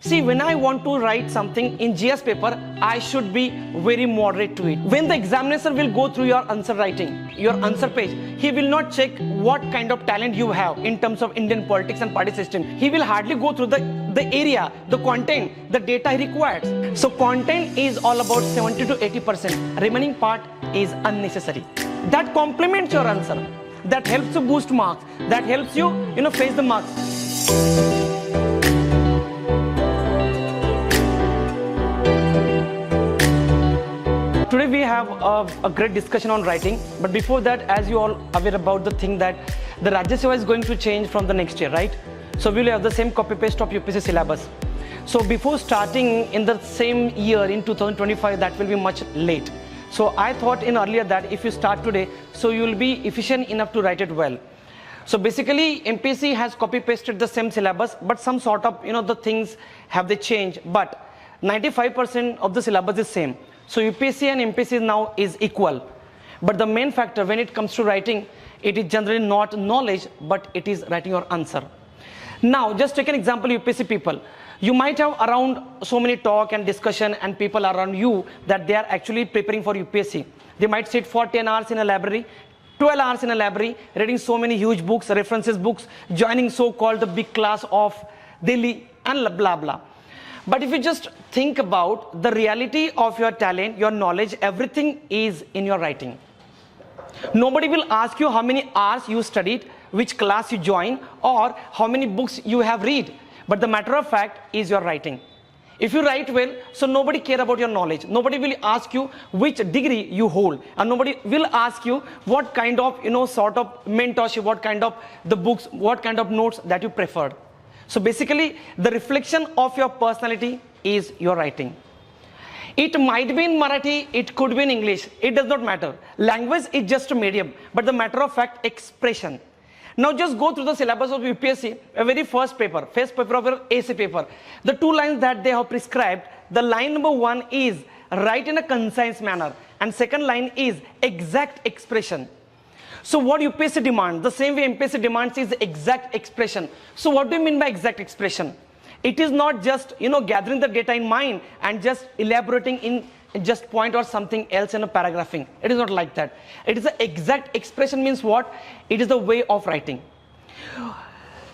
See, when I want to write something in GS paper, I should be very moderate to it. When the examiner will go through your answer writing, your answer page, he will not check what kind of talent you have in terms of Indian politics and party system. He will hardly go through the area, the content, the data he requires. So content is all about 70 to 80%. Remaining part is unnecessary. That complements your answer. That helps you boost marks. That helps you, face the marks. Today we have a great discussion on writing, but before that, as you all aware about the thing that the Rajya Seva is going to change from the next year, right? So we will have the same copy paste of UPSC syllabus. So before starting in the same year in 2025, that will be much late. So I thought in earlier that if you start today, so you will be efficient enough to write it well. So basically MPSC has copy pasted the same syllabus, but some sort of, the things have they changed, but 95% of the syllabus is same. So UPSC and MPSC now is equal. But the main factor when it comes to writing, it is generally not knowledge, but it is writing your answer. Now, just take an example, UPSC people. You might have around so many talk and discussion and people around you that they are actually preparing for UPSC. They might sit for 10 hours in a library, 12 hours in a library, reading so many huge books, references books, joining so-called the big class of Delhi and blah, blah. But if you just think about the reality of your talent, your knowledge, everything is in your writing. Nobody will ask you how many hours you studied, which class you joined, or how many books you have read. But the matter of fact is your writing. If you write well, so nobody care about your knowledge. Nobody will ask you which degree you hold. And nobody will ask you what kind of, sort of mentorship, what kind of the books, what kind of notes that you preferred. So basically, the reflection of your personality is your writing. It might be in Marathi, it could be in English, it does not matter. Language is just a medium, but the matter of fact, expression. Now just go through the syllabus of UPSC, a very first paper of your AC paper. The two lines that they have prescribed, the line number 1 is write in a concise manner, and second line is exact expression. So what UPSC demands, the same way MPSC demands is exact expression. So what do you mean by exact expression? It is not just, gathering the data in mind and just elaborating in just point or something else in a paragraphing. It is not like that. It is the exact expression means what? It is the way of writing.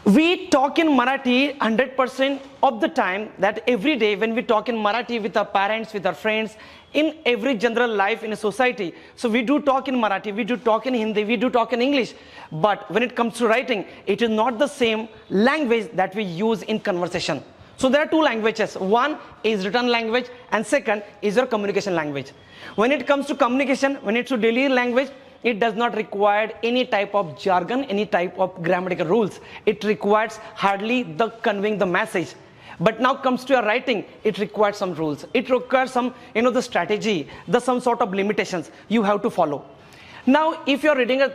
We talk in Marathi 100% of the time, that every day when we talk in Marathi with our parents, with our friends, in every general life in a society. So we do talk in Marathi, we do talk in Hindi, we do talk in English. But when it comes to writing, it is not the same language that we use in conversation. So there are two languages. One is written language and second is your communication language. When it comes to communication, when it's to daily language, it does not require any type of jargon, any type of grammatical rules. It requires hardly the conveying the message. But now comes to your writing, it requires some rules. It requires some, the strategy, some sort of limitations you have to follow. Now, if you're reading a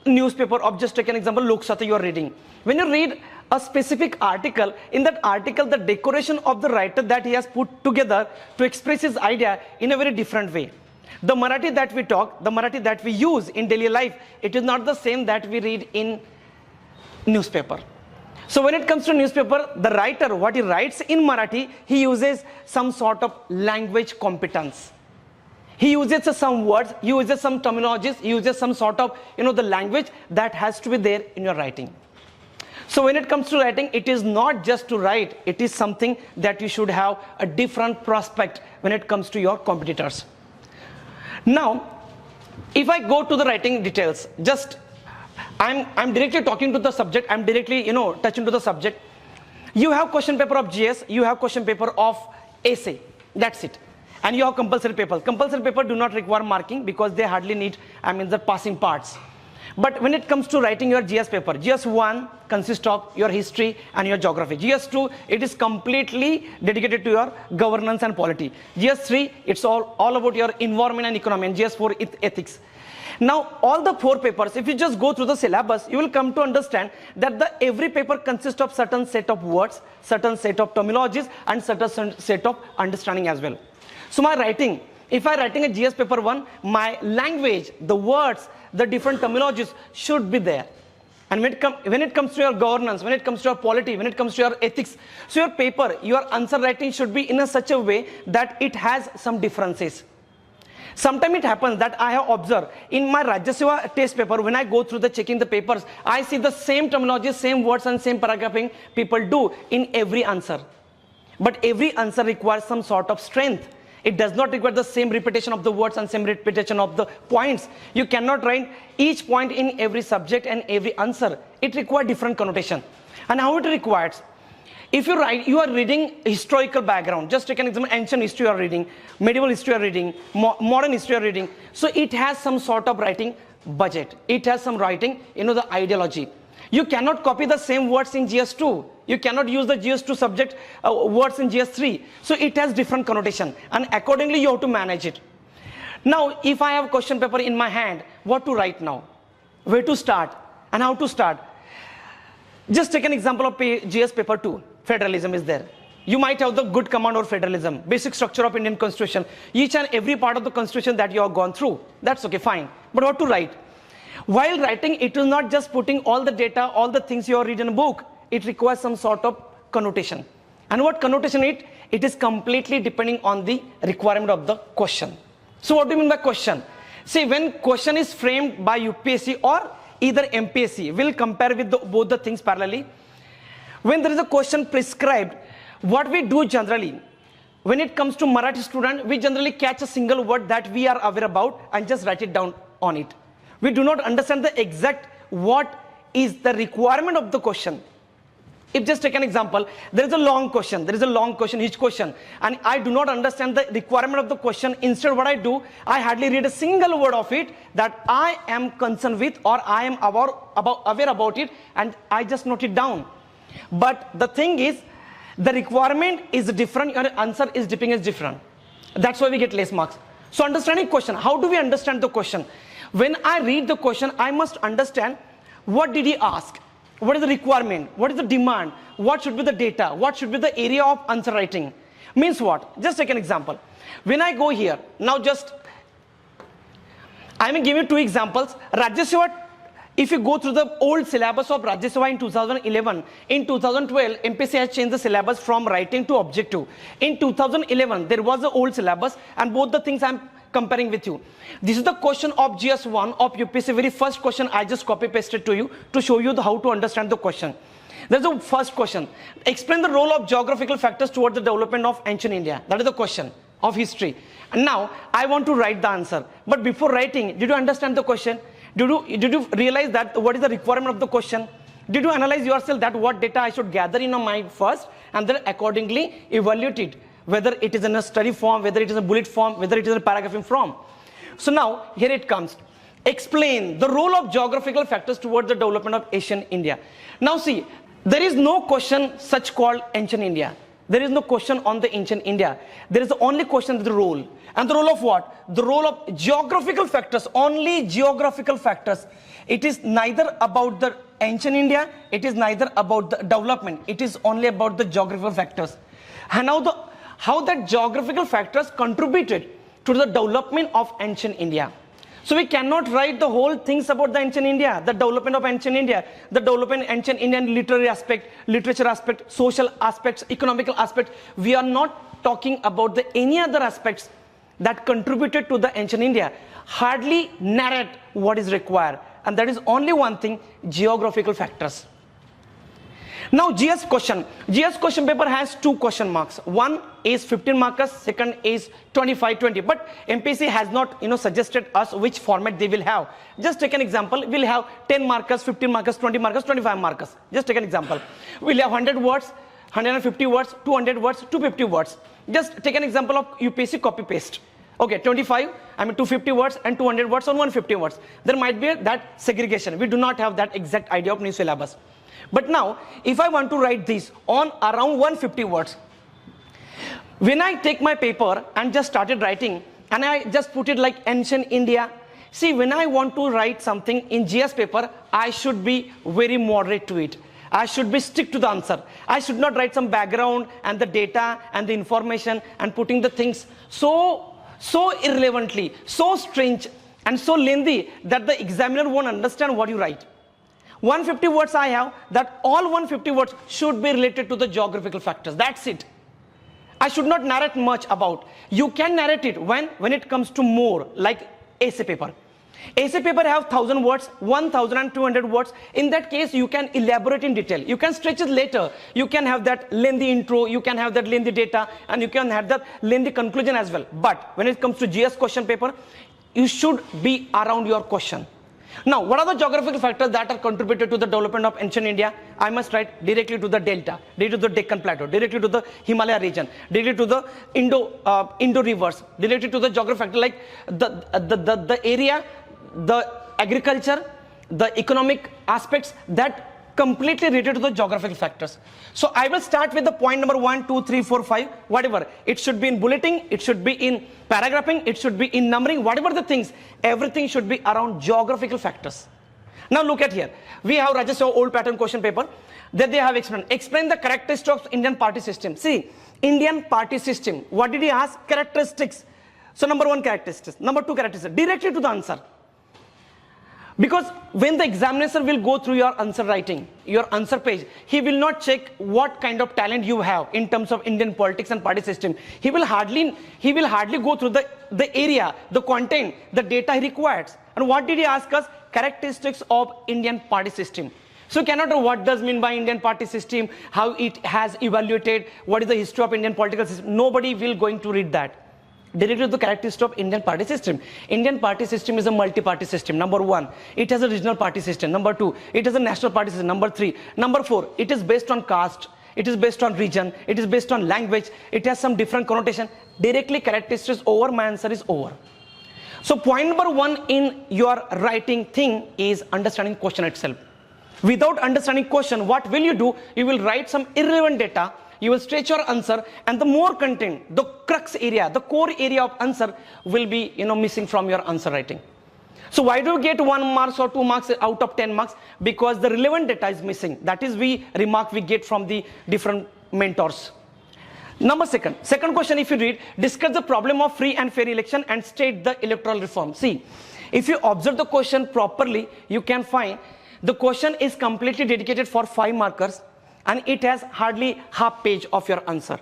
newspaper, or just take an example, Lok Sata you are reading. When you read a specific article, in that article, the decoration of the writer that he has put together to express his idea in a very different way. The Marathi that we talk, the Marathi that we use in daily life, it is not the same that we read in newspaper. So when it comes to newspaper, the writer, what he writes in Marathi, he uses some sort of language competence. He uses some words, he uses some terminologies, he uses some sort of, the language that has to be there in your writing. So when it comes to writing, it is not just to write, it is something that you should have a different prospect when it comes to your competitors. Now, if I go to the writing details, just I'm directly talking to the subject, I'm directly, touching to the subject. You have question paper of GS, you have question paper of essay, that's it. And you have compulsory paper. Compulsory paper do not require marking because they hardly need, the passing parts. But when it comes to writing your GS paper, GS 1 consists of your history and your geography. GS 2, it is completely dedicated to your governance and polity. GS 3, it's all about your environment and economy. And GS 4, it's ethics. Now, all the 4 papers, if you just go through the syllabus, you will come to understand that every paper consists of certain set of words, certain set of terminologies, and certain set of understanding as well. So my writing, if I'm writing a GS paper 1, my language, the words, the different terminologies should be there. And when it comes to your governance, when it comes to your polity, when it comes to your ethics, so your paper, your answer writing should be in such a way that it has some differences. Sometimes it happens that I have observed in my Rajya Seva test paper, when I go through the checking the papers, I see the same terminology, same words and same paragraphing people do in every answer. But every answer requires some sort of strength. It does not require the same repetition of the words and same repetition of the points. You cannot write each point in every subject and every answer. It requires different connotation. And how it requires? If you write, you are reading historical background. Just take an example, ancient history you are reading, medieval history you are reading, modern history you are reading. So it has some sort of writing budget. It has some writing, the ideology. You cannot copy the same words in GS2. You cannot use the GS2 subject words in GS3. So it has different connotation, and accordingly you have to manage it. Now, if I have a question paper in my hand, what to write now? Where to start and how to start? Just take an example of GS paper 2. Federalism is there. You might have the good command or federalism, basic structure of Indian constitution, each and every part of the constitution that you have gone through. That's okay, fine. But what to write? While writing, it is not just putting all the data, all the things you have read in a book. It requires some sort of connotation. And what connotation it? It is completely depending on the requirement of the question. So what do you mean by question? See, when question is framed by UPSC or either MPSC, we'll compare with both the things parallelly. When there is a question prescribed, what we do generally, when it comes to Marathi student, we generally catch a single word that we are aware about and just write it down on it. We do not understand the exact what is the requirement of the question. If just take an example, there is a long question, each question, and I do not understand the requirement of the question. Instead, what I do, I hardly read a single word of it that I am concerned with or I am aware about it, and I just note it down. But the thing is, the requirement is different, your answer is different. That's why we get less marks. So understanding question, how do we understand the question? When I read the question, I must understand what did he ask? What is the requirement? What is the demand? What should be the data? What should be the area of answer writing? Means what? Just take an example. When I go here, now just, I will give you two examples. Rajya Seva, if you go through the old syllabus of Rajya Seva in 2011, in 2012, MPSC has changed the syllabus from writing to objective. In 2011, there was the old syllabus, and both the things I'm comparing with you. This is the question of GS1 of UPSC, very first question I just copy pasted to you to show you how to understand the question. There's the first question. Explain the role of geographical factors towards the development of ancient India. That is the question of history. And now I want to write the answer. But before writing, did you understand the question? Did you realize that what is the requirement of the question? Did you analyze yourself that what data I should gather in my mind first and then accordingly evaluate it? Whether it is in a study form, whether it is a bullet form, whether it is a paragraphing form. So now, here it comes. Explain the role of geographical factors towards the development of ancient India. Now see, there is no question such called ancient India. There is no question on the ancient India. There is the only question, the role. And the role of what? The role of geographical factors, only geographical factors. It is neither about the ancient India, it is neither about the development. It is only about the geographical factors. And now how that geographical factors contributed to the development of ancient India. So we cannot write the whole things about the ancient India, the development of ancient India, the development of ancient Indian literary aspect, literature aspect, social aspects, economical aspects. We are not talking about any other aspects that contributed to the ancient India. Hardly narrate what is required. And that is only one thing, geographical factors. Now GS question paper has two question marks. One is 15 markers, second is 25-20. But MPSC has not suggested us which format they will have. Just take an example. We'll have 10 markers, 15 markers, 20 markers, 25 markers. Just take an example. We'll have 100 words, 150 words, 200 words, 250 words. Just take an example of UPSC copy paste. Okay, 250 words and 200 words on 150 words. There might be that segregation. We do not have that exact idea of new syllabus. But now, if I want to write this on around 150 words, when I take my paper and just started writing, and I just put it like ancient India, see, when I want to write something in GS paper, I should be very moderate to it. I should be stick to the answer. I should not write some background and the data and the information and putting the things so irrelevantly, so strange and so lengthy that the examiner won't understand what you write. 150 words I have, that all 150 words should be related to the geographical factors. That's it. I should not narrate much about. You can narrate it when it comes to more, like essay paper. Essay paper have 1000 words, 1200 words. In that case, you can elaborate in detail. You can stretch it later. You can have that lengthy intro, you can have that lengthy data, and you can have that lengthy conclusion as well. But when it comes to GS question paper, you should be around your question. Now, what are the geographical factors that are contributed to the development of ancient India? I must write directly to the delta, directly to the Deccan Plateau, directly to the Himalaya region, directly to the Indo rivers, directly to the geographical factor like the area, the agriculture, the economic aspects that completely related to the geographical factors. So I will start with the point number 1, 2, 3, 4, 5, whatever. It should be in bulleting, it should be in paragraphing, it should be in numbering, whatever the things, everything should be around geographical factors. Now look at here. We have Rajya Sabha old pattern question paper that they have explained. Explain the characteristics of Indian party system. See, Indian party system. What did he ask? Characteristics. So number 1 characteristics, number 2 characteristics, directly to the answer. Because when the examiner will go through your answer writing, your answer page, he will not check what kind of talent you have in terms of Indian politics and party system. He will hardly go through the area, the content, the data he requires. And what did he ask us? Characteristics of Indian party system. So you cannot know what does mean by Indian party system, how it has evaluated, what is the history of Indian political system. Nobody will going to read that. Directly to the characteristics of Indian party system. Indian party system is a multi-party system. Number 1, it has a regional party system. Number 2, it has a national party system. Number 3, number 4, it is based on caste. It is based on region. It is based on language. It has some different connotation. Directly characteristics over. My answer is over. So point number 1 in your writing thing is understanding question itself. Without understanding question, what will you do? You will write some irrelevant data. You will stretch your answer, and the more content, the crux area, the core area of answer will be missing from your answer writing. So why do you get 1 mark or 2 marks out of 10 marks? Because the relevant data is missing. That is the remark we get from the different mentors. Number second question, if you read, discuss the problem of free and fair election and state the electoral reform. See, if you observe the question properly, you can find the question is completely dedicated for 5 markers. And it has hardly half page of your answer.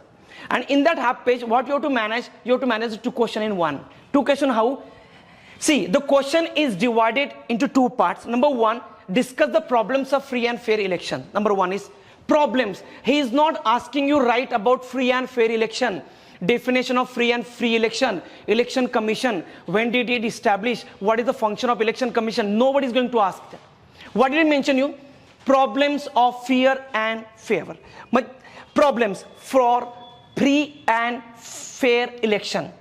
And in that half page, what you have to manage? You have to manage the 2 questions in 1. 2 questions how? See, the question is divided into 2 parts. Number 1, discuss the problems of free and fair election. Number 1 is problems. He is not asking you write about free and fair election. Definition of free and free election. Election commission. When did it establish? What is the function of election commission? Nobody is going to ask that. What did he mention you? Problems of fear and favor. But problems for free and fair election.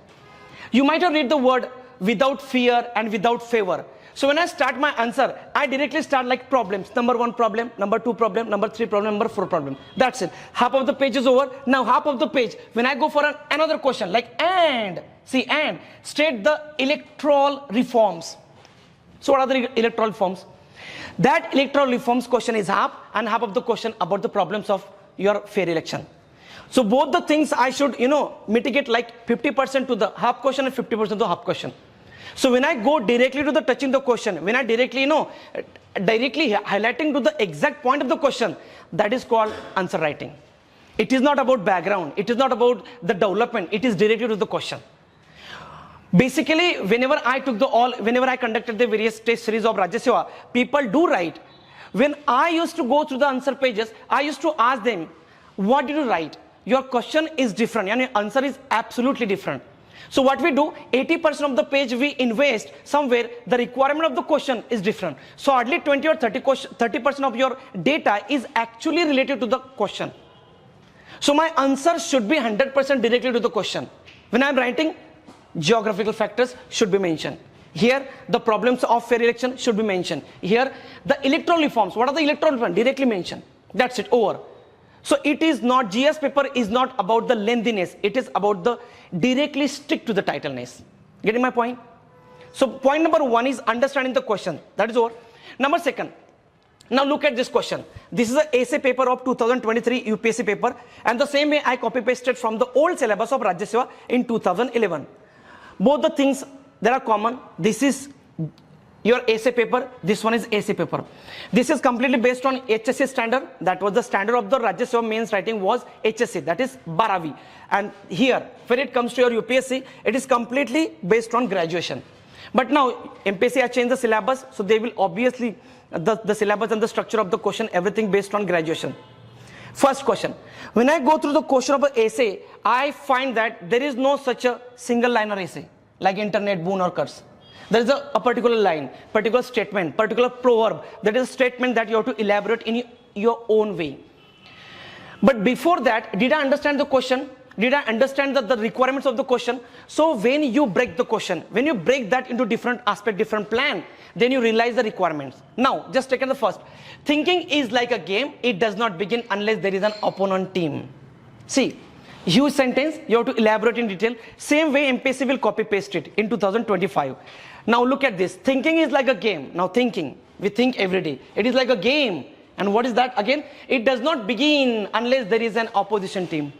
You might have read the word without fear and without favor. So when I start my answer, I directly start like problems. Number 1 problem, number 2 problem, number 3 problem, number 4 problem. That's it. Half of the page is over. Now half of the page, when I go for another question like and, see and, state the electoral reforms. So what are the electoral reforms? That electoral reforms question is half, and half of the question about the problems of your fair election. So both the things I should, mitigate like 50% to the half question and 50% to the half question. So when I go directly to the touching the question, when I directly, directly highlighting to the exact point of the question, that is called answer writing. It is not about background. It is not about the development. It is directly to the question. Basically, whenever I conducted the various test series of Rajya Sabha, people do write. When I used to go through the answer pages, I used to ask them, what did you write? Your question is different, and your answer is absolutely different. So what we do, 80% of the page we invest somewhere, the requirement of the question is different. So hardly 20 or 30% of your data is actually related to the question. So my answer should be 100% directly to the question. When I'm writing, geographical factors should be mentioned. Here, the problems of fair election should be mentioned. Here, the electoral reforms. What are the electoral reforms? Directly mentioned. That's it, over. So it is not, GS paper is not about the lengthiness. It is about the directly stick to the titleness. Getting my point? So point number 1 is understanding the question. That is over. Number 2. Now look at this question. This is an essay paper of 2023 UPSC paper. And the same way I copy pasted from the old syllabus of Rajya Sabha in 2011. Both the things that are common. This is your essay paper, this one is essay paper. This is completely based on HSC standard. That was the standard of the Rajya Seva mains writing was HSC, that is 12वीं. And here, when it comes to your UPSC, it is completely based on graduation. But now, MPSC has changed the syllabus, so they will obviously, the syllabus and the structure of the question, everything based on graduation. First question. When I go through the question of an essay, I find that there is no such a single liner essay, like internet, boon or curse. There is a particular line, particular statement, particular proverb. That is a statement that you have to elaborate in your own way. But before that, did I understand the question? Did I understand the requirements of the question? So when you break the question, when you break that into different aspect, different plan, then you realize the requirements. Now, just take the first. Thinking is like a game. It does not begin unless there is an opponent team. See, huge sentence, you have to elaborate in detail. Same way MPSC will copy paste it in 2025. Now look at this. Thinking is like a game. Now thinking, we think every day. It is like a game. And what is that again? It does not begin unless there is an opposition team.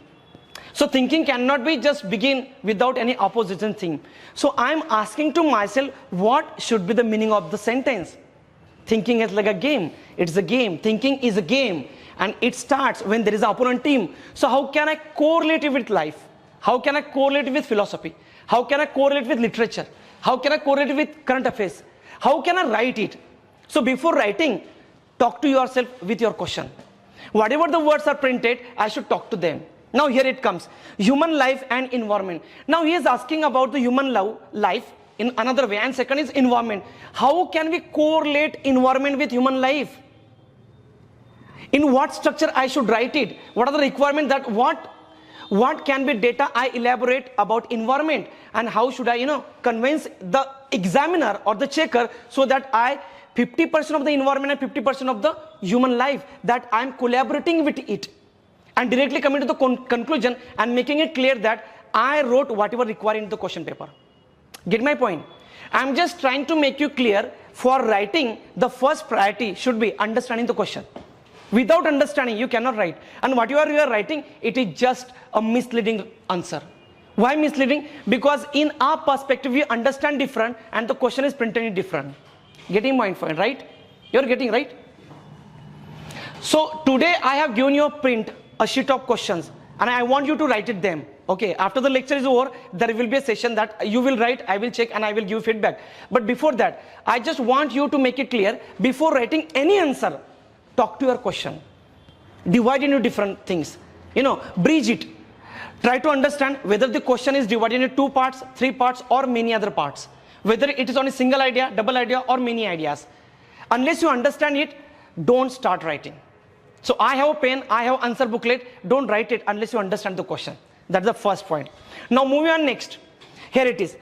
So thinking cannot be just begin without any opposition team. So I am asking to myself, what should be the meaning of the sentence? Thinking is like a game. It's a game. Thinking is a game. And it starts when there is an opponent team. So how can I correlate it with life? How can I correlate it with philosophy? How can I correlate with literature? How can I correlate it with current affairs? How can I write it? So before writing, talk to yourself with your question. Whatever the words are printed, I should talk to them. Now here it comes. Human life and environment. Now he is asking about the human life in another way. And second is environment. How can we correlate environment with human life? In what structure I should write it? What are the requirements that what can be data I elaborate about environment, and how should I convince the examiner or the checker so that 50% of the environment and 50% of the human life, that I am collaborating with it and directly coming to the conclusion and making it clear that I wrote whatever required in the question paper. Get my point? I am just trying to make you clear, for writing the first priority should be understanding the question. Without understanding, you cannot write. And whatever you are writing, it is just a misleading answer. Why misleading? Because in our perspective, we understand different and the question is printed different. Getting my point, right? You're getting right? So today I have given you a sheet of questions and I want you to write it them. Okay, after the lecture is over, there will be a session that you will write, I will check and I will give feedback. But before that, I just want you to make it clear, before writing any answer, talk to your question. Divide into different things. Bridge it. Try to understand whether the question is divided into 2 parts, 3 parts or many other parts. Whether it is on a single idea, double idea or many ideas. Unless you understand it, don't start writing. So I have a pen, I have answer booklet. Don't write it unless you understand the question. That's the first point. Now moving on next. Here it is.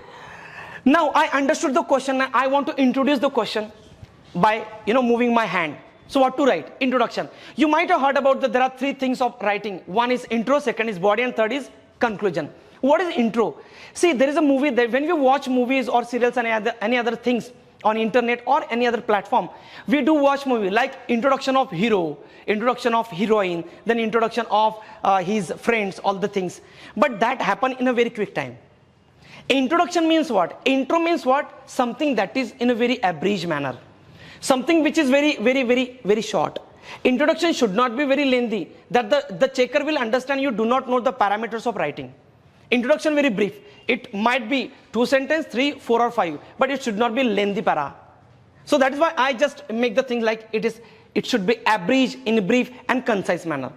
Now I understood the question. I want to introduce the question by moving my hand. So what to write? Introduction. You might have heard about that there are 3 things of writing. One is intro, second is body and third is conclusion. What is intro? See, there is a movie that when we watch movies or serials and any other things on internet or any other platform, we do watch movie like introduction of hero, introduction of heroine, then introduction of his friends, all the things. But that happen in a very quick time. Introduction means what? Intro means what? Something that is in a very abridged manner. Something which is very, very, very, very short. Introduction should not be very lengthy, that the checker will understand you do not know the parameters of writing. Introduction very brief. It might be 2 sentences, 3, 4 or 5, but it should not be lengthy para. So that is why I just make the thing like it should be abridged in a brief and concise manner.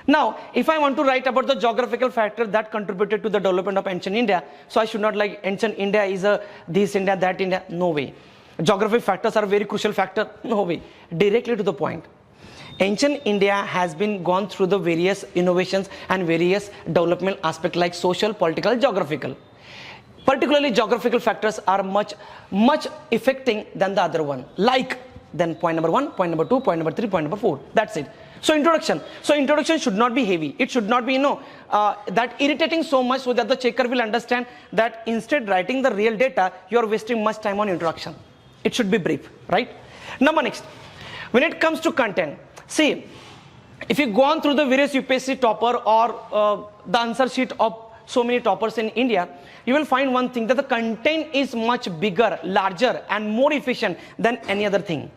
Now, if I want to write about the geographical factor that contributed to the development of ancient India, so I should not like ancient India is this India, that India, no way. Geographic factors are a very crucial factor, no way. Directly to the point. Ancient India has been gone through the various innovations and various development aspects like social, political, geographical. Particularly geographical factors are much affecting than the other one. Like, then point number 1, point number 2, point number 3, point number 4. That's it. So introduction. So introduction should not be heavy. It should not be, that irritating so much so that the checker will understand that instead writing the real data, you are wasting much time on introduction. It should be brief, right? Number next. When it comes to content, see, if you go on through the various UPSC topper or the answer sheet of so many toppers in India, you will find one thing, that the content is much bigger, larger, and more efficient than any other thing.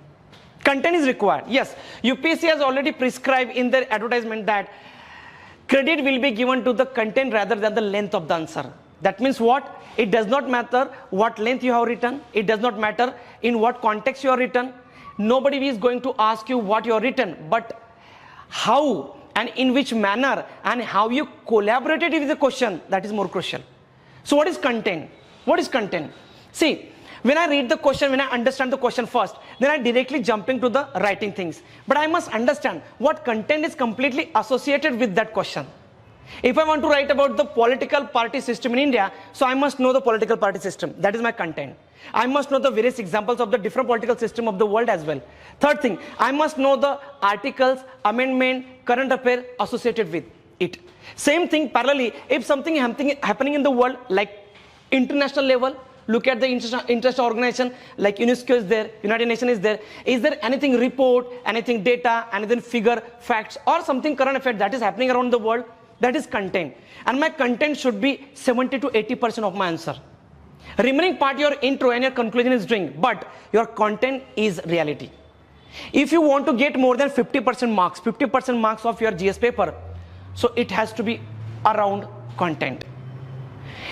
Content is required. Yes, UPSC has already prescribed in their advertisement that credit will be given to the content rather than the length of the answer. That means what? It does not matter what length you have written. It does not matter in what context you are written. Nobody is going to ask you what you have written, but how and in which manner and how you collaborated with the question, that is more crucial. So what is content? What is content? See, when I read the question, when I understand the question first, then I directly jump into the writing things. But I must understand what content is completely associated with that question. If I want to write about the political party system in India, so I must know the political party system. That is my content. I must know the various examples of the different political system of the world as well. Third thing, I must know the articles, amendment, current affair associated with it. Same thing parallelly, if something happening in the world, like international level, look at the international organization, like UNESCO is there, United Nations is there. Is there anything report, anything data, anything figure, facts, or something current affair that is happening around the world? That is content. And my content should be 70 to 80% of my answer. Remaining part, your intro and your conclusion is doing, but your content is reality. If you want to get more than 50% marks of your GS paper, so it has to be around content.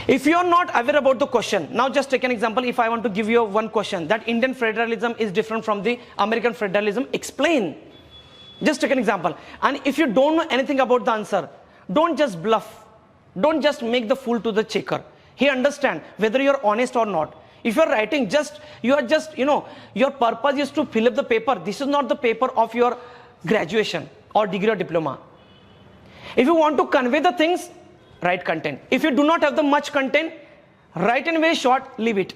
If you are not aware about the question, now just take an example. If I want to give you one question, that Indian federalism is different from the American federalism, explain. Just take an example. And if you don't know anything about the answer, don't just bluff. Don't just make the fool to the checker. He understand whether you're honest or not. If you're writing, your purpose is to fill up the paper. This is not the paper of your graduation or degree or diploma. If you want to convey the things, write content. If you do not have the much content, write in very short, leave it.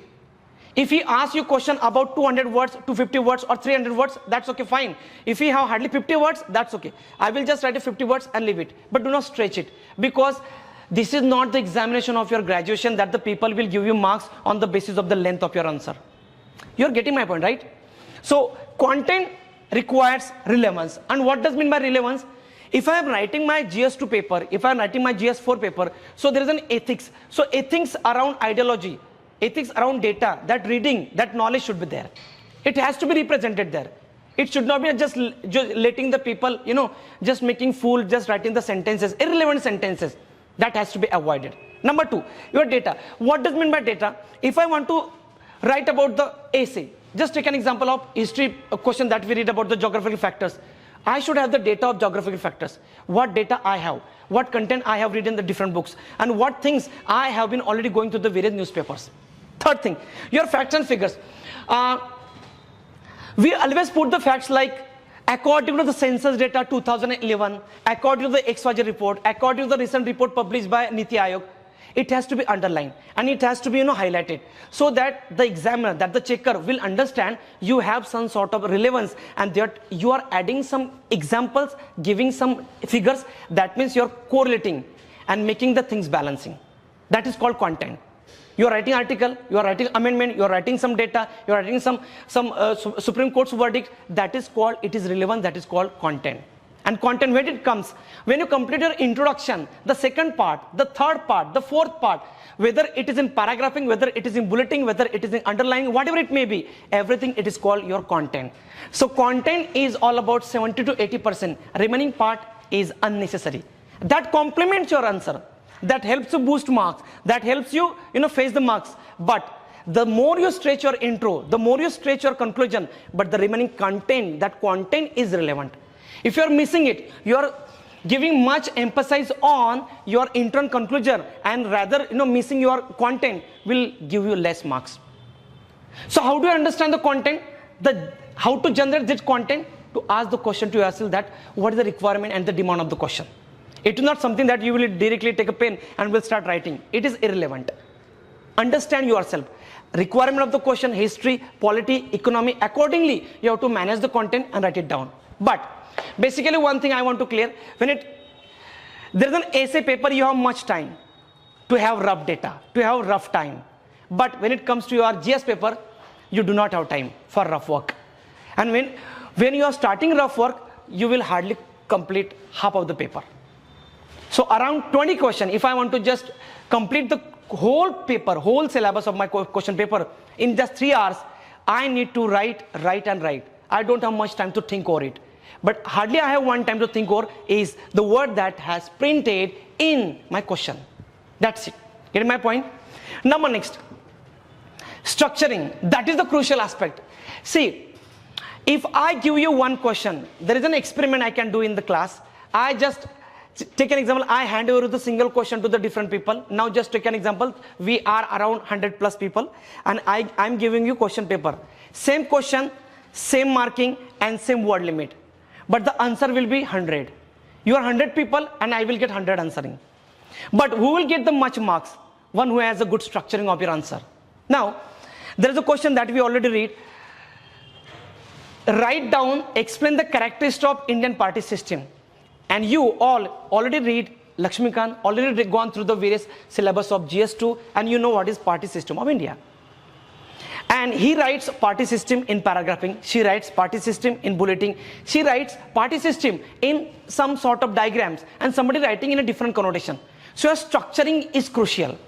If he asks you question about 200 words, 250 words or 300 words, that's okay, fine. If he have hardly 50 words, that's okay. I will just write a 50 words and leave it. But do not stretch it, because this is not the examination of your graduation that the people will give you marks on the basis of the length of your answer. You're getting my point, right? So content requires relevance. And what does mean by relevance? If I am writing my GS2 paper, if I am writing my GS4 paper, so there is an ethics. So ethics around ideology, ethics around data, that reading, that knowledge should be there. It has to be represented there. It should not be just letting the people, just making fool, just writing the sentences, irrelevant sentences. That has to be avoided. Number two, your data. What does mean by data? If I want to write about the essay, just take an example of history, a question that we read about the geographical factors. I should have the data of geographical factors. What data I have, what content I have read in the different books, and what things I have been already going through the various newspapers. Third thing, your facts and figures. We always put the facts like, according to the census data 2011, according to the XYZ report, according to the recent report published by Niti Aayog, it has to be underlined and it has to be highlighted, so that the examiner, that the checker will understand you have some sort of relevance, and that you are adding some examples, giving some figures. That means you're correlating and making the things balancing. That is called content. You are writing article, you are writing amendment, you are writing some data, you are writing some Supreme Court's verdict. That is called, it is relevant, that is called content. And content, when it comes, when you complete your introduction, the second part, the third part, the fourth part, whether it is in paragraphing, whether it is in bulleting, whether it is in underlining, whatever it may be, everything, it is called your content. So content is all about 70 to 80%. Remaining part is unnecessary. That complements your answer. That helps you boost marks. That helps you, face the marks. But the more you stretch your intro, the more you stretch your conclusion, but the remaining content, that content is relevant. If you are missing it, you are giving much emphasis on your intro and conclusion, and rather, missing your content will give you less marks. So how do you understand the content? How to generate this content? To ask the question to yourself that what is the requirement and the demand of the question. It is not something that you will directly take a pen and will start writing. It is irrelevant. Understand yourself. Requirement of the question, history, polity, economy. Accordingly, you have to manage the content and write it down. But basically, one thing I want to clear, there is an essay paper, you have much time to have rough data, to have rough time. But when it comes to your GS paper, you do not have time for rough work. And when you are starting rough work, you will hardly complete half of the paper. So around 20 question, if I want to just complete the whole paper, whole syllabus of my question paper in just 3 hours, I need to write. I don't have much time to think over it. But hardly I have one time to think over is the word that has printed in my question. That's it. Getting my point? Number next, structuring. That is the crucial aspect. See, if I give you one question, there is an experiment I can do in the class. I just take an example. I hand over the single question to the different people. Now just take an example. We are around 100 plus people and I'm giving you question paper. Same question, same marking and same word limit. But the answer will be 100. You are 100 people and I will get 100 answering. But who will get the much marks? One who has a good structuring of your answer. Now, there is a question that we already read. Write down, explain the characteristics of Indian party system. And you all already read Lakshmikant, already gone through the various syllabus of GS2 and you know what is party system of India. And he writes party system in paragraphing, she writes party system in bulleting, she writes party system in some sort of diagrams and somebody writing in a different connotation. So your structuring is crucial.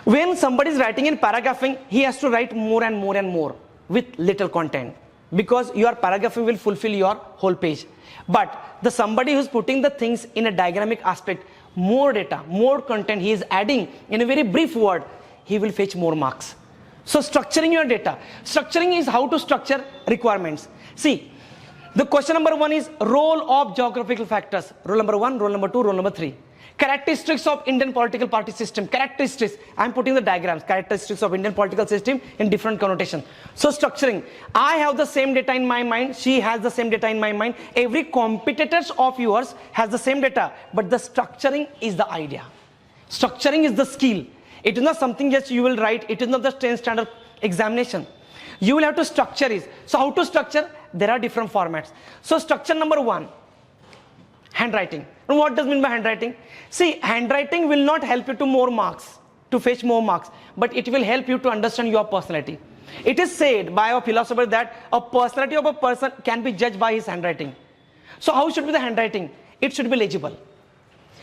When somebody is writing in paragraphing, he has to write more and more and more with little content because your paragraphing will fulfill your whole page. But the somebody who's putting the things in a diagramic aspect, more data, more content he is adding in a very brief word, he will fetch more marks. So structuring your data. Structuring is how to structure requirements. See, the question number 1 is role of geographical factors. Role number 1, role number 2, role number 3. Characteristics of Indian political party system. Characteristics, I am putting the diagrams, characteristics of Indian political system in different connotation. So structuring, I have the same data in my mind, she has the same data in my mind, every competitors of yours has the same data, but the structuring is the idea. Structuring is the skill. It is not something just you will write, it is not the 10th standard examination. You will have to structure it. So how to structure? There are different formats. So structure number 1, handwriting. And what does mean by handwriting? See, handwriting will not help you to more marks, to fetch more marks, but it will help you to understand your personality. It is said by a philosopher that a personality of a person can be judged by his handwriting. So how should be the handwriting? It should be legible.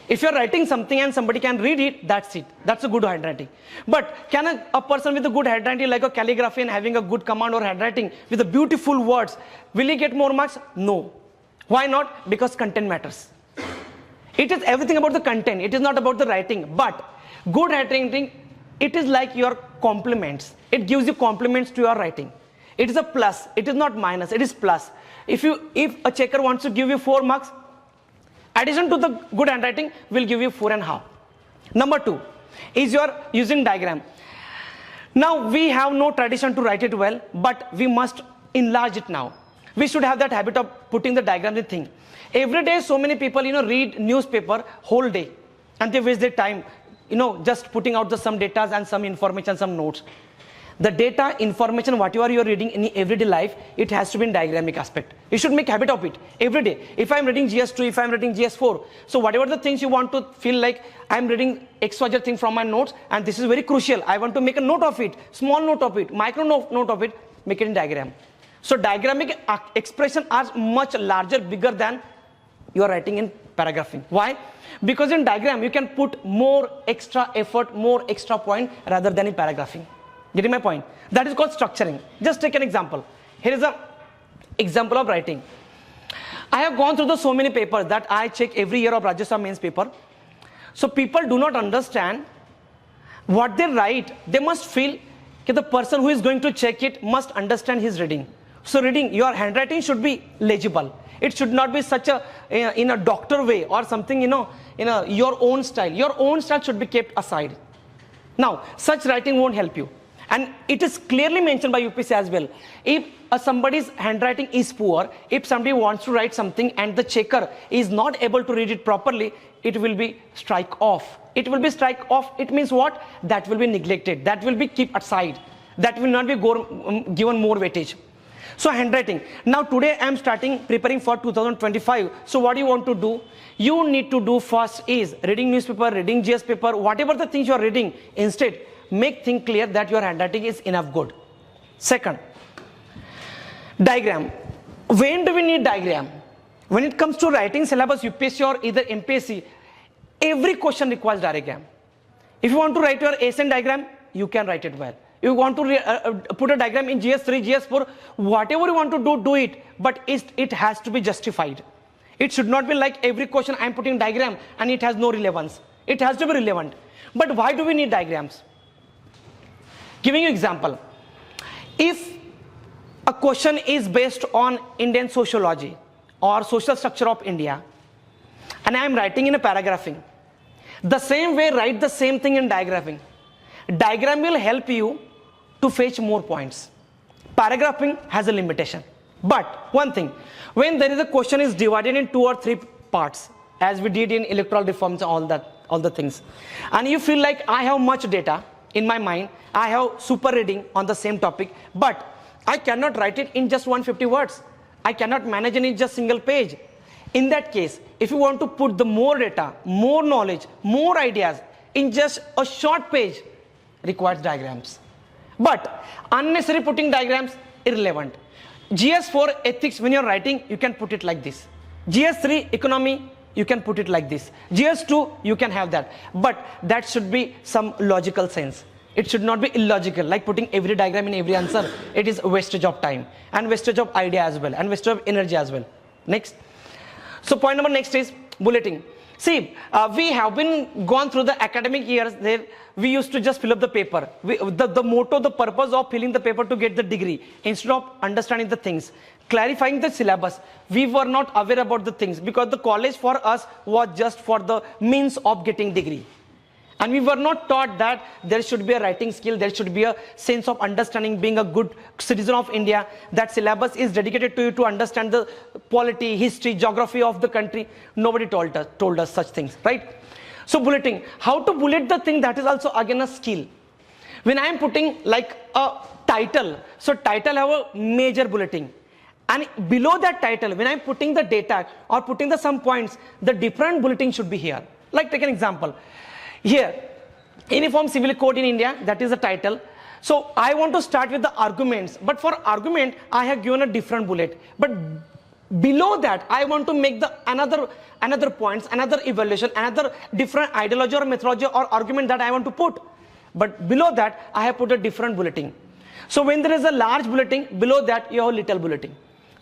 If you're writing something and somebody can read it, that's it. That's a good handwriting. But can a person with a good handwriting, like a calligraphy and having a good command or handwriting with a beautiful words, will he get more marks? No. Why not? Because content matters. It is everything about the content. It is not about the writing. But good handwriting, it is like your compliments. It gives you compliments to your writing. It is a plus. It is not minus. It is plus. If a checker wants to give you 4 marks, addition to the good handwriting will give you 4.5. Number 2 is your using diagram. Now we have no tradition to write it well, but we must enlarge it now. We should have that habit of putting the diagram in thing. Every day so many people read newspaper whole day and they waste their time just putting out some data and some information, some notes. The data, information, whatever you are reading in everyday life, it has to be in diagramic aspect. You should make habit of it every day. If I am reading GS2, if I am reading GS4, so whatever the things you want to feel like I am reading XYZ thing from my notes and this is very crucial. I want to make a note of it, small note of it, micro note of it, make it in diagram. So diagramic expression are much larger, bigger than you are writing in paragraphing. Why? Because in diagram you can put more extra effort, more extra point rather than in paragraphing. Getting my point? That is called structuring. Just take an example. Here is an example of writing. I have gone through so many papers that I check every year of Rajya Sabha mains paper. So people do not understand what they write. They must feel that the person who is going to check it must understand his reading. So reading, your handwriting should be legible. It should not be such a in a doctor way or something your own style. Your own style should be kept aside. Now such writing won't help you. And it is clearly mentioned by UPSC as well. If somebody's handwriting is poor, if somebody wants to write something and the checker is not able to read it properly, it will be strike off. It will be strike off. It means what? That will be neglected. That will be kept aside. That will not be given more weightage. So handwriting. Now today I am preparing for 2025. So what do you want to do? You need to do first is reading newspaper, reading GS paper, whatever the things you are reading. Instead, make things clear that your handwriting is enough good. Second, diagram. When do we need diagram? When it comes to writing syllabus, UPSC or either MPSC, every question requires diagram. If you want to write your ASN diagram, you can write it well. You want to put a diagram in GS3, GS4, whatever you want to do, do it. But it has to be justified. It should not be like every question I am putting diagram and it has no relevance. It has to be relevant. But why do we need diagrams? Giving you example. If a question is based on Indian sociology or social structure of India, and I am writing in a paragraphing, the same way write the same thing in diagraphing. Diagram will help you to fetch more points. Paragraphing has a limitation. But one thing, when there is a question is divided in 2 or 3 parts, as we did in electoral reforms, all the things, and you feel like I have much data in my mind, I have super reading on the same topic, but I cannot write it in just 150 words. I cannot manage it in just single page. In that case, if you want to put the more data, more knowledge, more ideas in just a short page, requires diagrams. But unnecessary putting diagrams, irrelevant. GS4 ethics, when you're writing, you can put it like this. GS3 economy, you can put it like this. GS2, you can have that. But that should be some logical sense. It should not be illogical, like putting every diagram in every answer. It is wastage of time and wastage of idea as well and wastage of energy as well. Next. So point number next is bulleting. See, we have been gone through the academic years there. We used to just fill up the paper. The motto, the purpose of filling the paper to get the degree, instead of understanding the things, clarifying the syllabus, we were not aware about the things because the college for us was just for the means of getting degree. And we were not taught that there should be a writing skill, there should be a sense of understanding, being a good citizen of India. That syllabus is dedicated to you to understand the polity, history, geography of the country. Nobody told us such things, right? So bulleting, how to bullet the thing, that is also again a skill. When I am putting like a title, so title have a major bulleting. And below that title, when I am putting the data or putting the some points, the different bulleting should be here. Like take an example. Here, Uniform Civil Code in India, that is the title. So I want to start with the arguments, but for argument, I have given a different bullet. But below that, I want to make the another points, another evaluation, another different ideology or methodology or argument that I want to put. But below that, I have put a different bulleting. So when there is a large bulleting, below that you have a little bulleting.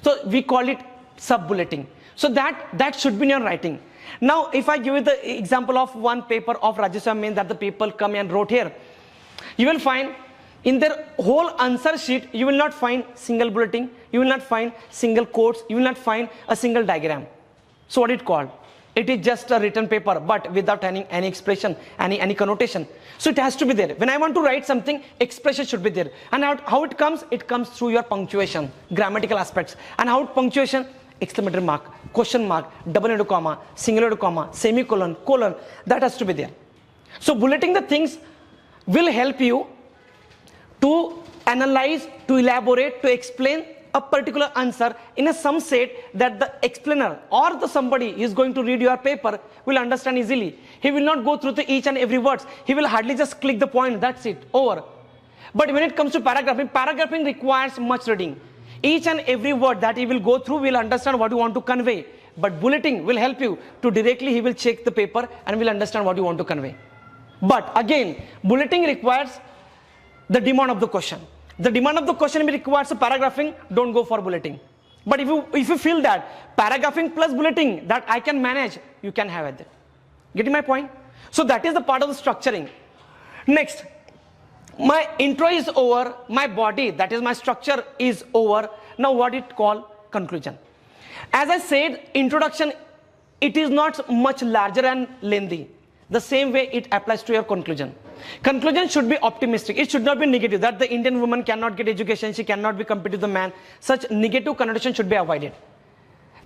So we call it sub-bulleting. So that should be in your writing. Now, if I give you the example of one paper of Rajasthan main that the people come and wrote here, you will find in their whole answer sheet, you will not find single bulleting, you will not find single quotes, you will not find a single diagram. So what it called? It is just a written paper, but without any expression, any connotation. So it has to be there. When I want to write something, expression should be there. And how it comes? It comes through your punctuation, grammatical aspects. And how punctuation? Exclamatory mark, question mark, double-headed comma, single-headed comma, semicolon, colon, that has to be there. So bulleting the things will help you to analyze, to elaborate, to explain a particular answer in a some set that the explainer or the somebody is going to read your paper will understand easily. He will not go through each and every words. He will hardly just click the point, that's it, over. But when it comes to paragraphing requires much reading. Each and every word that he will go through will understand what you want to convey. But bulleting will help you to directly, he will check the paper and will understand what you want to convey. But again, bulleting requires the demand of the question. The demand of the question requires a paragraphing, don't go for bulleting. But if you feel that paragraphing plus bulleting that I can manage, you can have it. Getting my point? So that is the part of the structuring. Next. My intro is over, my body, that is my structure is over. Now what it called? Conclusion. As I said, introduction, it is not much larger and lengthy. The same way it applies to your conclusion. Conclusion should be optimistic. It should not be negative, that the Indian woman cannot get education, she cannot be compete with the man. Such negative connotation should be avoided.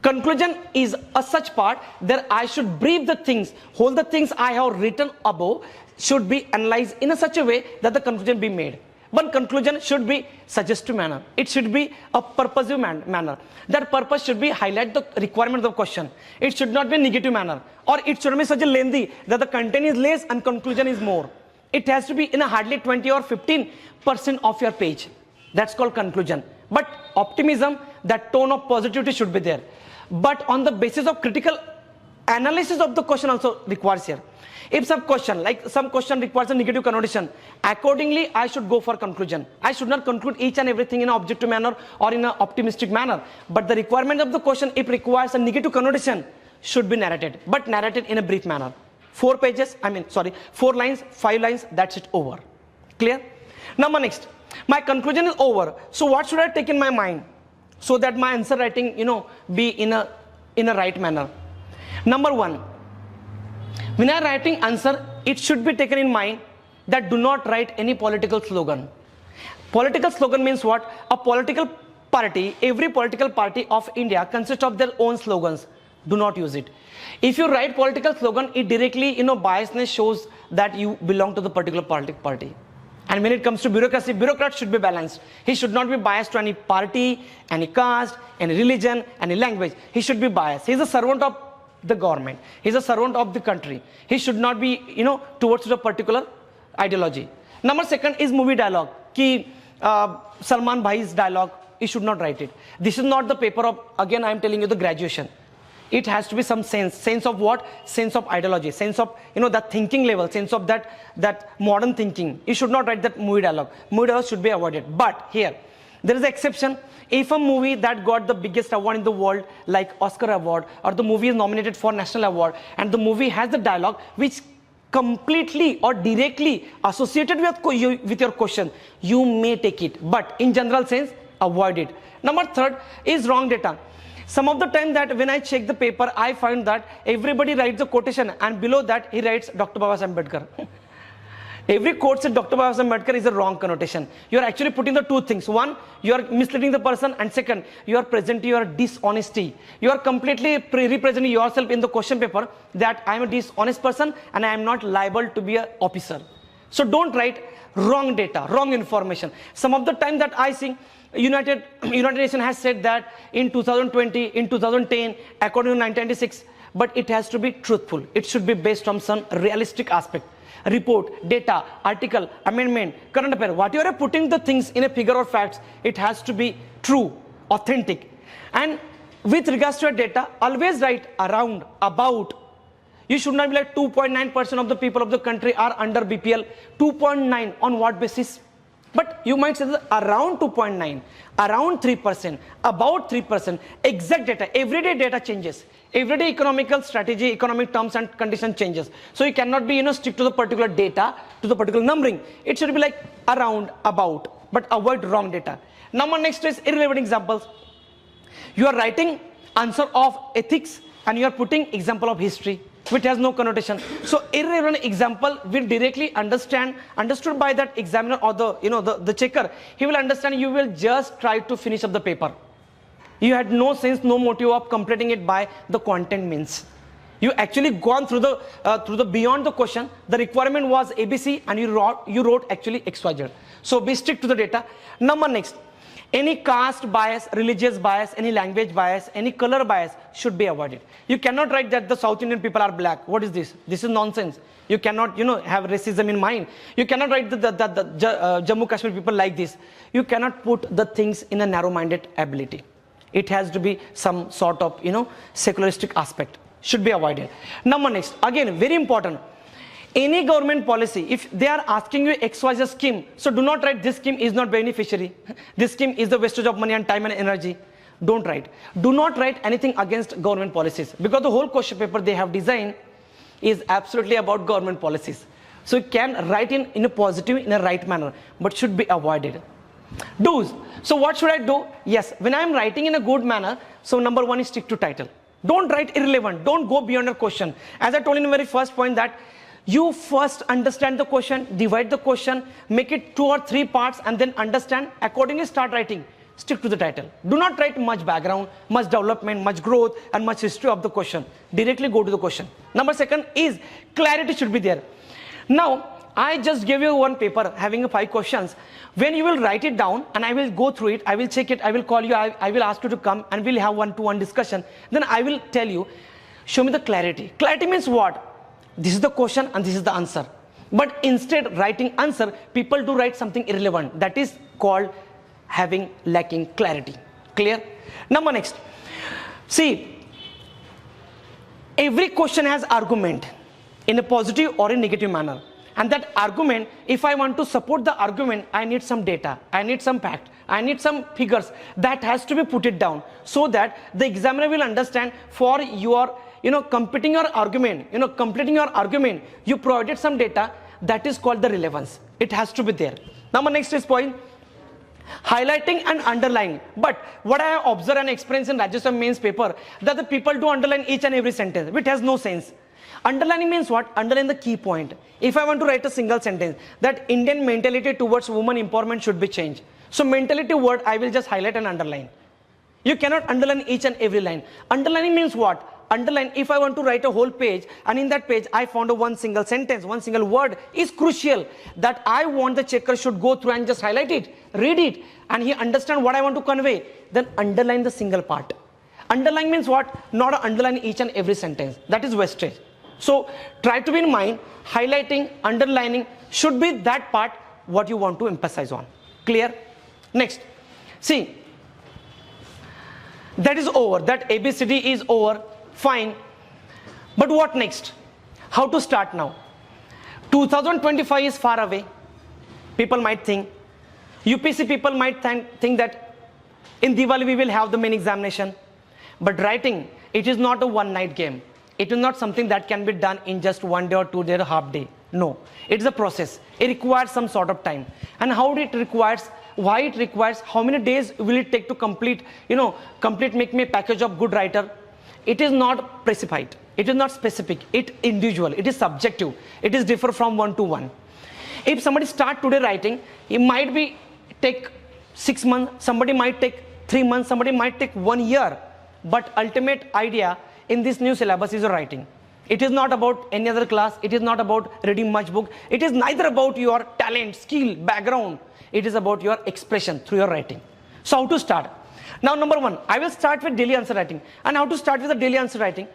Conclusion is a such part that I should brief the things, all the things I have written above should be analyzed in a such a way that the conclusion be made. But conclusion should be suggestive manner. It should be a purposive manner. That purpose should be highlight the requirement of the question. It should not be negative manner. Or it should be such a lengthy that the content is less and conclusion is more. It has to be in a hardly 20 or 15% of your page. That's called conclusion. But optimism, that tone of positivity should be there. but on the basis of critical analysis of the question also requires here. If some question requires a negative connotation, accordingly I should go for conclusion. I should not conclude each and everything in an objective manner or in an optimistic manner. But the requirement of the question, if requires a negative connotation, should be narrated, but narrated in a brief manner. 4 lines, 5 lines, that's it, over. Clear? Number next, my conclusion is over. So what should I take in my mind so that my answer writing, be in a right manner? Number 1, when I am writing answer, it should be taken in mind that do not write any political slogan. Political slogan means what? A political party, every political party of India consists of their own slogans. Do not use it. If you write political slogan, it directly, biasness shows that you belong to the particular political party. And when it comes to bureaucracy, bureaucrat should be balanced. He should not be biased to any party, any caste, any religion, any language. He should be biased. He is a servant of the government. He is a servant of the country. He should not be, towards a particular ideology. Number 2 is movie dialogue. Ki Salman Bhai's dialogue, you should not write it. This is not the paper of, again I am telling you, the graduation. It has to be some sense of what? Sense of ideology, sense of, that thinking level, sense of that modern thinking. You should not write that movie dialogue. Movie dialogue should be avoided. But here, there is an exception. If a movie that got the biggest award in the world, like Oscar award, or the movie is nominated for national award, and the movie has the dialogue which completely or directly associated with your question, you may take it. But in general sense, avoid it. Number 3 is wrong data. Some of the time that when I check the paper, I find that everybody writes the quotation and below that he writes Dr. Babasaheb Ambedkar. Every quote said Dr. Babasaheb Ambedkar is a wrong connotation. You are actually putting the 2 things. 1, you are misleading the person, and 2, you are presenting your dishonesty. You are completely representing yourself in the question paper that I am a dishonest person and I am not liable to be an officer. So don't write wrong data, wrong information. Some of the time that I see, United Nations has said that in 2020, in 2010, according to 1996, but it has to be truthful. It should be based on some realistic aspect. Report, data, article, amendment, current affair, whatever you are putting the things in a figure or facts, it has to be true, authentic. And with regards to your data, always write around, about. You should not be like 2.9% of the people of the country are under BPL. 2.9 on what basis? But you might say that around 2.9, around 3%, about 3%, exact data, everyday data changes. Everyday economical strategy, economic terms and condition changes. So you cannot be, stick to the particular data, to the particular numbering. It should be like around, about, but avoid wrong data. Number next is irrelevant examples. You are writing answer of ethics and you are putting example of history, which has no connotation. So irrelevant example will directly understood by that examiner or the checker. He will understand. You will just try to finish up the paper. You had no sense, no motive of completing it by the content means. You actually gone through the beyond the question. The requirement was ABC and you wrote actually XYZ. So be strict to the data. Number next, any caste bias, religious bias, any language bias, any color bias should be avoided. You cannot write that the South Indian people are black. What is this? This is nonsense. You cannot, have racism in mind. You cannot write that the Jammu Kashmir people like this. You cannot put the things in a narrow-minded ability. It has to be some sort of, secularistic aspect. Should be avoided. Number next, again, very important. Any government policy, if they are asking you XYZ scheme, so do not write this scheme is not beneficiary. This scheme is the wastage of money and time and energy. Don't write. Do not write anything against government policies, because the whole question paper they have designed is absolutely about government policies. So you can write in a positive, in a right manner, but should be avoided. Do's. So what should I do? Yes, when I am writing in a good manner, so number 1 is stick to title. Don't write irrelevant. Don't go beyond a question. As I told in the very first point that you first understand the question, divide the question, make it 2 or 3 parts and then understand, accordingly start writing. Stick to the title. Do not write much background, much development, much growth and much history of the question. Directly go to the question. Number 2 is clarity should be there. Now, I just gave you one paper having 5 questions. When you will write it down and I will go through it, I will check it, I will call you, I will ask you to come and we'll have one-to-one discussion. Then I will tell you, show me the clarity. Clarity means what? This is the question and this is the answer. But instead writing answer, people do write something irrelevant. That is called lacking clarity. Clear? Number next. See, Every question has argument in a positive or a negative manner. And that argument, if I want to support the argument, I need some data, I need some fact, I need some figures that has to be put it down so that the examiner will understand for your, completing your argument, you provided some data. That is called the relevance. It has to be there. Now my next is point, highlighting and underlining. But what I have observed and experienced in Rajya Sabha mains paper, that the people do underline each and every sentence, which has no sense. Underlining means what? Underline the key point. If I want to write a single sentence, that Indian mentality towards women empowerment should be changed. So mentality word, I will just highlight and underline. You cannot underline each and every line. Underlining means what? Underline, if I want to write a whole page, and in that page I found a one single sentence, one single word is crucial, that I want the checker should go through and just highlight it, read it, and he understand what I want to convey. Then underline the single part. Underline means what? Not underline each and every sentence. That is wastage. So try to be in mind, highlighting, underlining should be that part what you want to emphasize on. Clear? Next, see, that is over, that ABCD is over, fine. But what next? How to start now? 2025 is far away. People might think, UPSC people might think that in Diwali we will have the main examination. But writing, it is not a one night game. It is not something that can be done in just 1 day or 2 days or half day. No, it is a process. It requires some sort of time. And how it requires, why it requires, how many days will it take to complete, make me a package of good writer? It is not specified. It is not specific. It individual. It is subjective. It is differ from one to one. If somebody start today writing, it might be take 6 months. Somebody might take 3 months. Somebody might take 1 year. But ultimate idea in this new syllabus is writing. It is not about any other class. It is not about reading much book. It is neither about your talent, skill, background. It is about your expression through your writing. So how to start? Now number one, I will start with daily answer writing. And how to start with the daily answer writing?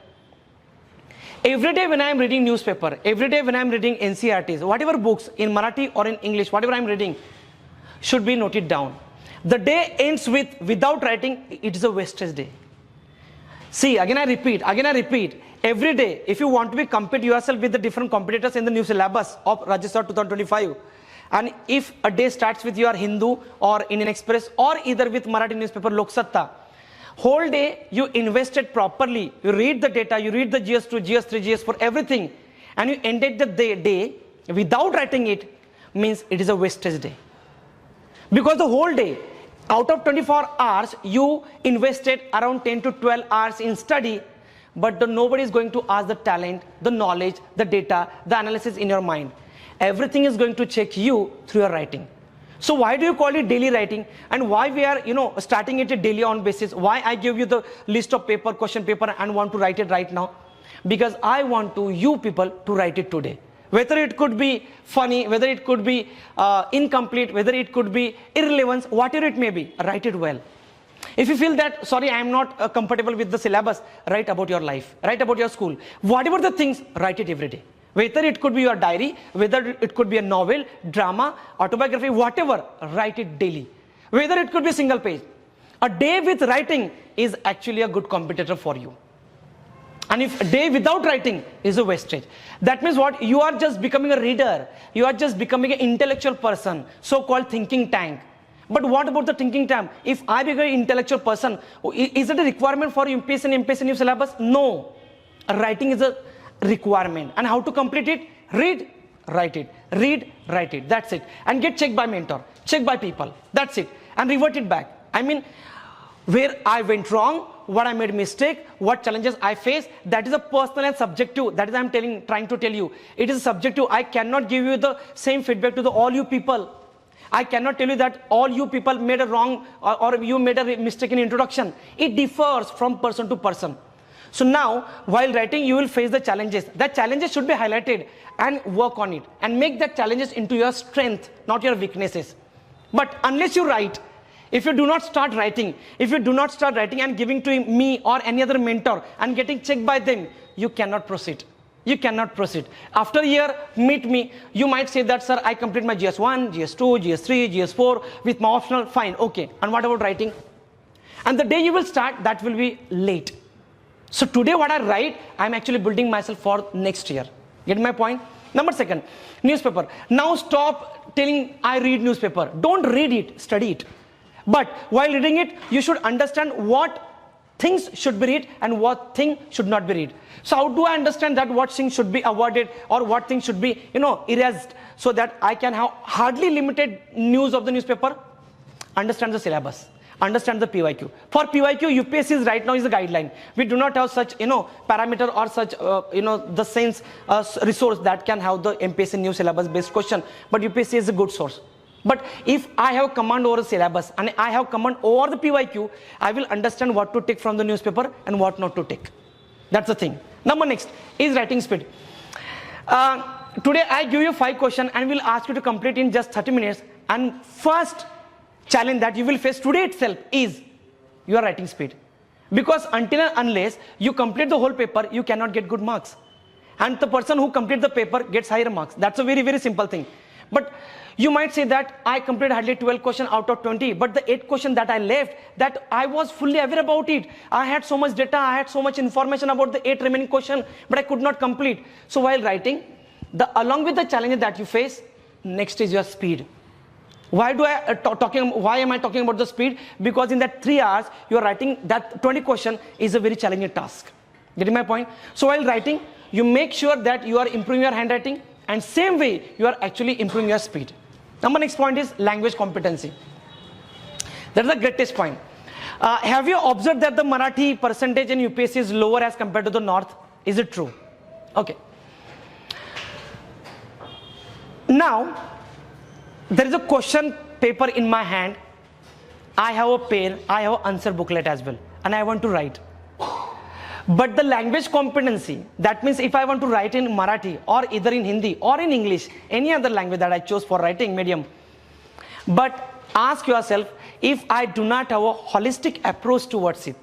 Every day when I am reading newspaper, every day when I am reading NCERTs, whatever books in Marathi or in English, whatever I am reading, should be noted down. The day ends with without writing, it is a wastage day. See, again I repeat, every day, if you want to be compete yourself with the different competitors in the new syllabus of Rajya Sabha 2025, and if a day starts with your Hindu or Indian Express or either with Marathi newspaper Lok Satta, whole day you invested properly, you read the data, you read the GS2, GS3, GS4, everything, and you ended the day without writing it, means it is a wastage day. Because the whole day, out of 24 hours, you invested around 10 to 12 hours in study, but nobody is going to ask the talent, the knowledge, the data, the analysis in your mind. Everything is going to check you through your writing. So why do you call it daily writing? And why we are, starting it a daily on basis? Why I give you the list of paper, question paper, and want to write it right now? Because I want you people to write it today. Whether it could be funny, whether it could be incomplete, whether it could be irrelevant, whatever it may be, write it well. If you feel that, sorry, I am not comfortable with the syllabus, write about your life, write about your school. Whatever the things, write it every day. Whether it could be your diary, whether it could be a novel, drama, autobiography, whatever, write it daily. Whether it could be a single page. A day with writing is actually a good competitor for you. And if a day without writing is a wastage. That means what? You are just becoming a reader. You are just becoming an intellectual person, so-called thinking tank. But what about the thinking tank? If I become an intellectual person, is it a requirement for MPSC and MPSC new syllabus? No. Writing is a requirement. And how to complete it? Read, write it. Read, write it. That's it. And get checked by mentor, checked by people. That's it. And revert it back. I mean, where I went wrong, what I made mistake, what challenges I face, that is a personal and subjective. That is I'm trying to tell you. It is subjective. I cannot give you the same feedback to all you people. I cannot tell you that all you people made a wrong or you made a mistake in introduction. It differs from person to person. So now, while writing, you will face the challenges. That challenges should be highlighted and work on it and make that challenges into your strength, not your weaknesses. But unless you write, if you do not start writing, and giving to me or any other mentor and getting checked by them, you cannot proceed. You cannot proceed. After a year, meet me, you might say that, sir, I complete my GS1, GS2, GS3, GS4 with my optional, fine, okay. And what about writing? And the day you will start, that will be late. So today what I write, I'm actually building myself for next year. Get my point? Number second, newspaper. Now stop telling I read newspaper. Don't read it, study it. But while reading it, you should understand what things should be read and what thing should not be read. So how do I understand that what things should be avoided or what things should be, erased, so that I can have hardly limited news of the newspaper? Understand the syllabus. Understand the PYQ. For PYQ, UPSC is right now is a guideline. We do not have such, parameter or such, the sense resource that can have the MPSC new syllabus based question. But UPSC is a good source. But if I have command over the syllabus and I have command over the PYQ, I will understand what to take from the newspaper and what not to take. That's the thing. Number next is writing speed. Today I give you 5 questions and will ask you to complete in just 30 minutes. And first challenge that you will face today itself is your writing speed. Because until and unless you complete the whole paper, you cannot get good marks. And the person who completes the paper gets higher marks. That's a very, very simple thing. But you might say that I completed hardly 12 questions out of 20, but the 8 questions that I left, that I was fully aware about it. I had so much data, I had so much information about the 8 remaining questions, but I could not complete. So while writing, along with the challenges that you face, next is your speed. Why am I talking about the speed? Because in that 3 hours, you are writing that 20 question is a very challenging task. Getting my point? So while writing, you make sure that you are improving your handwriting, and same way you are actually improving your speed. Number next point is language competency. That is the greatest point. Have you observed that the Marathi percentage in UPSC is lower as compared to the North? Is it true? Okay. Now, there is a question paper in my hand. I have a pen, I have an answer booklet as well, and I want to write. But the language competency, that means if I want to write in Marathi or either in Hindi or in English, any other language that I chose for writing medium. But ask yourself, if I do not have a holistic approach towards it,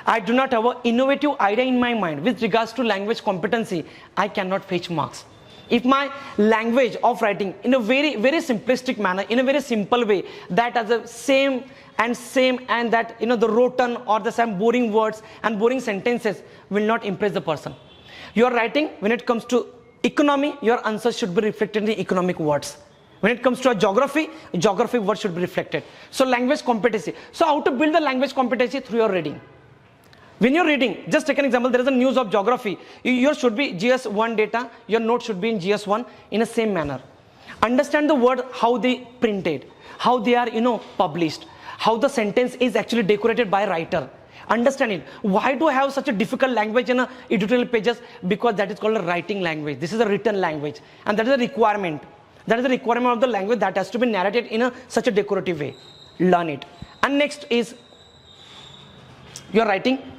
I do not have an innovative idea in my mind with regards to language competency, I cannot fetch marks. If my language of writing in a very, very simplistic manner, in a very simple way, that has the same and that the roten or the same boring words and boring sentences will not impress the person. Your writing, when it comes to economy, your answers should be reflected in the economic words. When it comes to a geography words should be reflected. So language competency. So how to build the language competency? Through your reading. When you're reading, just take an example, there is a news of geography. Yours should be GS1 data, your note should be in GS1 in the same manner. Understand the word, how they printed, how they are, published, how the sentence is actually decorated by writer. Understand it. Why do I have such a difficult language in editorial pages? Because that is called a writing language. This is a written language, and that is a requirement. That is the requirement of the language that has to be narrated in such a decorative way. Learn it. And next is your writing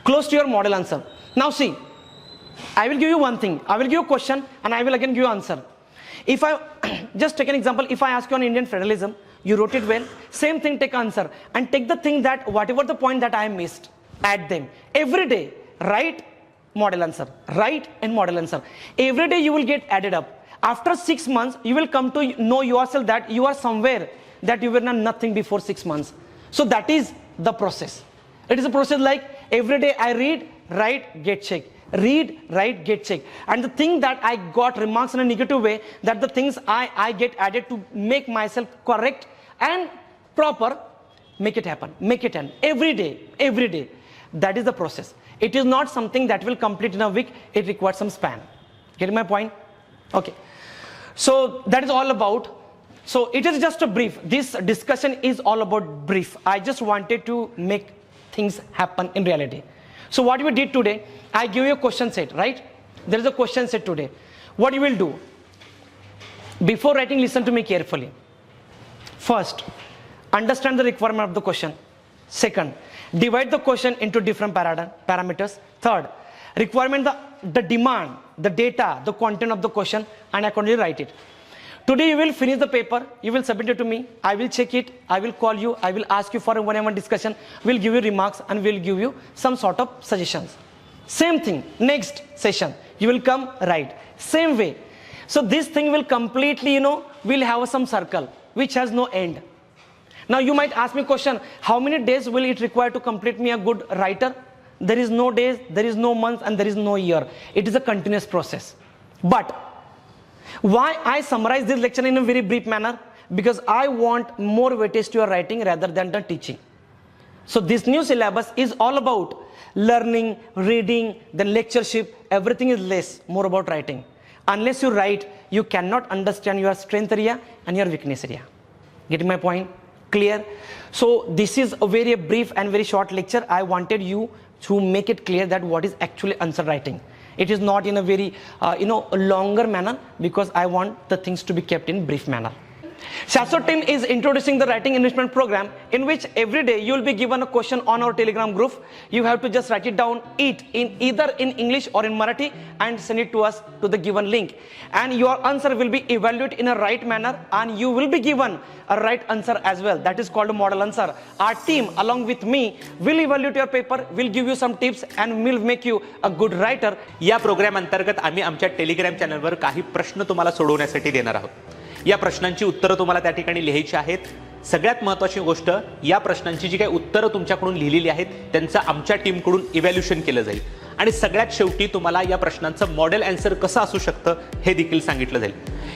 close to your model answer. Now see, I will give you one thing. I will give you a question and I will again give you answer. If I just take an example, if I ask you on Indian federalism, you wrote it well, same thing, take answer and take the thing that whatever the point that I missed, add them. Every day, write model answer, write and model answer. Every day you will get added up. After 6 months, you will come to know yourself that you are somewhere that you were nothing before 6 months. So that is the process. It is a process like every day I read, write, get check. Read, write, get check. And the thing that I got remarks in a negative way, that the things I get added to make myself correct and proper, make it happen, make it end. Every day. That is the process. It is not something that will complete in a week. It requires some span. Getting my point? Okay. So that is all about. So it is just a brief. This discussion is all about brief. I just wanted to make things happen in reality. So what we did today, I give you a question set, right? There is a question set today. What you will do? Before writing, listen to me carefully. First, understand the requirement of the question. Second, divide the question into different parameters. Third, requirement, the demand, the data, the content of the question, and accordingly write it. Today you will finish the paper, you will submit it to me, I will check it, I will call you, I will ask you for a one-on-one discussion, we'll give you remarks and we'll give you some sort of suggestions. Same thing, next session, you will come write. Same way. So this thing will completely, will have some circle which has no end. Now you might ask me a question, how many days will it require to complete me a good writer? there is no days, there is no months, and there is no year. It is a continuous process. But why I summarize this lecture in a very brief manner? Because I want more weightage to your writing rather than the teaching. So this new syllabus is all about learning, reading, then lectureship. Everything is less, more about writing. Unless you write, you cannot understand your strength area and your weakness area. Getting my point? Clear? So this is a very brief and very short lecture. I wanted you to make it clear that what is actually answer writing. It is not in a very longer manner, because I want the things to be kept in brief manner. Shashwat team is introducing the writing enrichment program, in which every day you will be given a question on our Telegram group. You have to just write it down, either in English or in Marathi, and send it to us to the given link. And your answer will be evaluated in a right manner, and you will be given a right answer as well. That is called a model answer. Our team, along with me, will evaluate your paper, will give you some tips, and will make you a good writer. या programme अंतर्गत आम्ही आमच्या Telegram चॅनलवर काही प्रश्न तुम्हाला सोडवण्यासाठी देणार आहोत. या प्रश्नांची उत्तरं तुम्हाला त्या ठिकाणी लिहायची आहेत. सगळ्यात महत्त्वाची गोष्ट, या प्रश्नांची जी काही उत्तरं तुमच्याकडून लिहिलेली आहेत त्यांचं आमच्या टीमकडून इव्हॅल्युएशन केलं जाईल. आणि सगळ्यात शेवटी तुम्हाला या प्रश्नांचं मॉडेल आन्सर कसं असू शकतं हे देखील सांगितलं जाईल.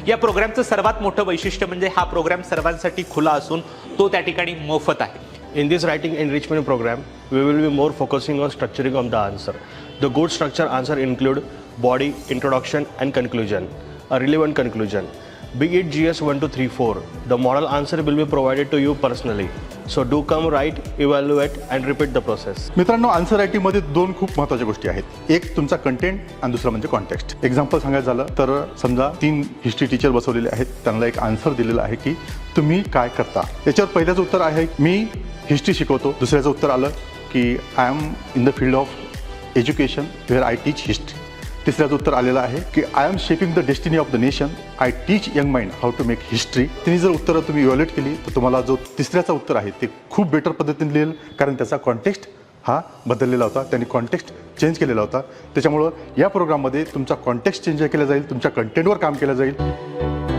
या प्रोग्रामचं सर्वात मोठं वैशिष्ट्य म्हणजे हा प्रोग्राम सर्वांसाठी खुला असून तो त्या ठिकाणी मोफत आहे. In this writing enrichment program, we will be more focusing on structuring of the answer. The good structure answer include body, introduction and conclusion, a relevant conclusion. Be it GS 1, 2, 3, 4, the model answer will be provided to you personally. So do come write, evaluate and repeat the process. मित्रांनो, answer रायटिंगमध्ये दोन खूप महत्त्वाच्या गोष्टी आहेत. एक तुमचा content आणि दुसरा म्हणजे कॉन्टेक्स्ट. एक्झाम्पल सांगायचं झालं तर समजा 3 हिस्ट्री टीचर बसवलेले आहेत, त्यांना एक आन्सर दिलेला आहे की तुम्ही काय करता. याच्यावर पहिल्याचं उत्तर आहे मी हिस्ट्री शिकवतो. दुसऱ्याचं उत्तर आलं की I am in the field of education where I teach history. तिसऱ्याचं उत्तर आलेलं आहे की I am shaping the destiny of the nation, I teach young mind how to make history. तिने जर उत्तरं तुम्ही इव्हॅल्युएट केली तर तुम्हाला जो तिसऱ्याचं उत्तर आहे ते खूप बेटर पद्धतीने लिहिल, कारण त्याचा कॉन्टेक्स्ट हा बदललेला होता, त्यांनी कॉन्टेक्स्ट चेंज केलेला होता. त्याच्यामुळं या प्रोग्राममध्ये तुमचा कॉन्टेक्स्ट चेंज केला जाईल, तुमच्या कंटेंटवर काम केलं जाईल.